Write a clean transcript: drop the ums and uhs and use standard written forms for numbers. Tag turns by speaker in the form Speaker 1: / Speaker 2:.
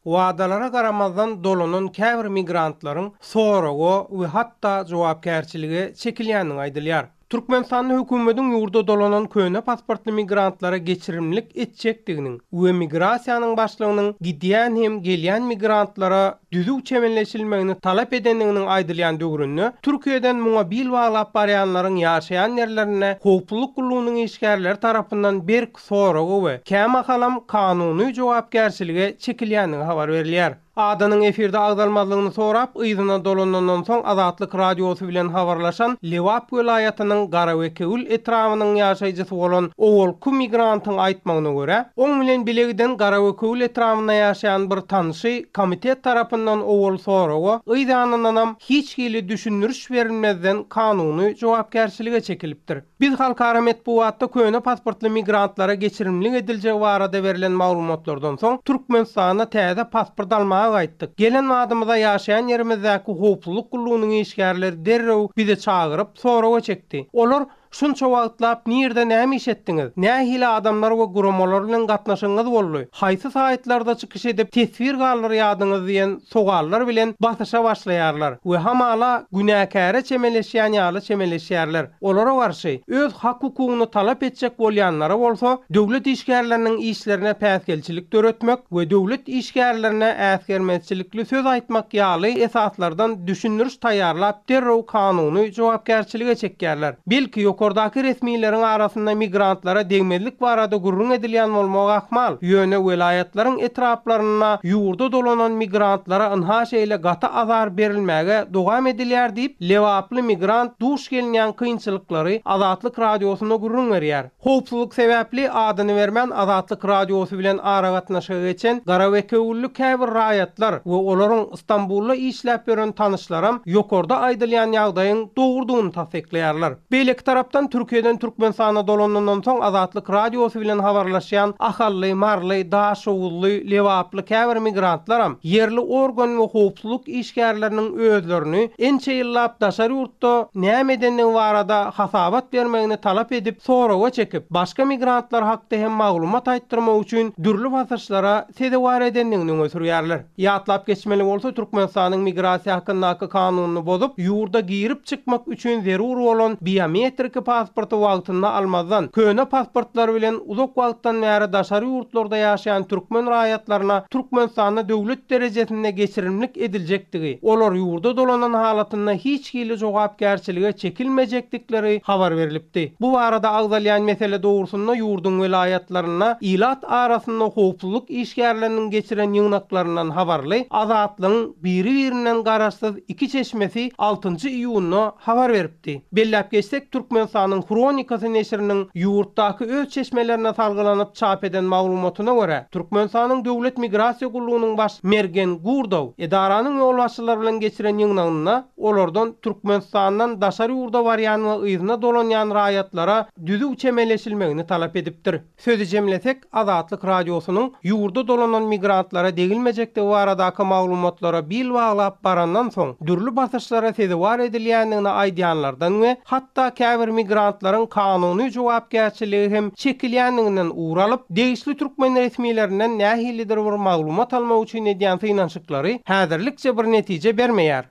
Speaker 1: Wadalara garamazdan dolanan käbir migrantlaryň soragy we hatda jogapkärçiligi çekilýänini aýdylýar. Türkmenistan hökümetiň ýurda dolanan köne pasportly migrantlara geçirimlik etjekdiginiň we migrasiýanyň başlygynyň gidýän hem gelýän migrantlara düzüg çemenleşilmegini talap edenligini aýdylýan döwründe Türkiýeden muňa bil baglap barýanlaryň ýaşaýan ýerlerine howpsuzlyk gullugynyň işgärleri tarapyndan bir soragy we käme halam kanuny jogapkärçiligi çekilýänini habar berilýär. Adanyň efirde agdalmalygyny sorap, ýygyna dolanandan soň Azatlyk radiosy bilen habarlaşan Lewap welaýatynyň Garawekegül etrawynyň ýaşaýjysy bolan owalky migrantyň aýtmagyna görä, oň bilen bilegiden Garawekegül etrawynda ýaşaýan bir tanysy komitet tarapyndan owal soragy, ýa-da hiç hili düşündürüş berilmezden kanuny jogapkärçilige çekilipdir. Biz halkara metbuatda köne pasportly migrantlara geçirimlik ediljegi barada berilen maglumatlardan soň Türkmenistana täze pasport almagy gaýtdyk. Gelen adamyza ýaşaýan ýerimizdäki howpsuzlyk gullugynyň işgärleri derrew bize çagyryp soragy çekdi. Olar şunça wagtlap nirde näme iş etdiňiz? Nähili adamlar we guramalar bilen gatnaşyňyz boldy? Haýsy saýtlarda çykyş edip tesbir gallar ýadyňyz diýen sogallar bilen basışa başlaýarlar we hamala günäkäre çemeleşýän ýaly çemeleşýärler. Olara garşy öz hak hukugyny talap etjek bolýanlara bolsa, döwlet işgärleriniň işlerine päsgelçilik töretmek we döwlet işgärlerine äsgermezçilikli söz aýtmak ýaly esaslardan düşündürüş taýýarlap derrew kanuny jogapkärçilige çekýärler. Belki ýokardaki resmiýetleriň arasynda migrantlara degmezlik barada gurrun edilýän bolmagy ahmal, ýöne welaýatlaryň etraplaryna ýurda dolanan migrantlara ynhaş eyle gata azar berilmäge dogam edilýär diýip Lewaply migrant duş gelýän kynçylyklary Azatlyk radiosyna gurrun berýär. Howpsuzlyk sebäpli adyny bermän Azatlyk radiosy bilen ara gatnaşyga geçen Garawekegüllük käbir raýatlar we olaryň Istanbulda işläp beren tanışlarym ýokarda aýdylýan ýagdaýyň dogurdygyny tasdiklýarlar. Beýleki tarapdan Türkiýeden Türkmenistana dolanandan soň Azatlyk radiosy bilen habarlaşýan ahally, marly, daşowully, Lewaply käbir migrantlaram yerli organ we howpsuzlyk işgärleriniň özlerini ençe ýyllap daşary ýurtda näme edenligi barada hasabat bermegini talap edip soragy çekip başga migrantlar hakda hem maglumat aýtdyrmak üçin dürli basyşlara sedewar edenligini öňe ýatlap geçmeli bolsa Türkmenistanyň migrasiýa hakyndaky kanunyny bozup ýurda girip çykmak üçin zerur bolan biometrik pasporty wagtynda almazdan köne pasportlar bilen uzak wagtdan bäri daşary ýurtlarda ýaşaýan türkmen raýatlaryna Türkmenistana döwlet derejesinde geçirimlik ediljekdigi, olar ýurda dolanan halatynda hiç hili jogapkärçilige çekilmejekdikleri habar berilipdi. Bu barada agdalýan mesele dogrusynda ýurdun welaýatlaryna ilat arasynda howpsuzlyk işgärleriniň geçiren ýygnaklarynyň habarly Azatlyň biri-birinden garaşsyz iki çeşmesi 6-njy iýunyna habar beripdi. Bellap geçsek Türkmenistanyň Kronikasy neşriniň ýurtdaky öz çeşmelerine salgylanyp çap eden maglumatyna görä, Türkmenistanyň döwlet migrasiýa gullugynyň baş Mergen Gurdow edaranyň ýol başçylary bilen geçiren ýygnagyna olardan Türkmenistandan daşary ýurda barýan we ýygyna dolanýan raýatlara düzüg çemeleşilmegini talap edipdir. Sözü jemlesek, Azatlyk radiosynyň ýurda dolanan migrantlara degilmejekde baradaky maglumatlara bil baglap barandan soň dürli basyşlara sedewar edilýändigini aýdýanlardan we hatda käbir migrantlaryň kanuny jogapkärçiligi hem çekilýändiginden uğralyp degişli türkmen resmiýetlerinden nähilidir bir maglumat almak üçin edýän synançyklary häzirlikçe bir netije bermeýär.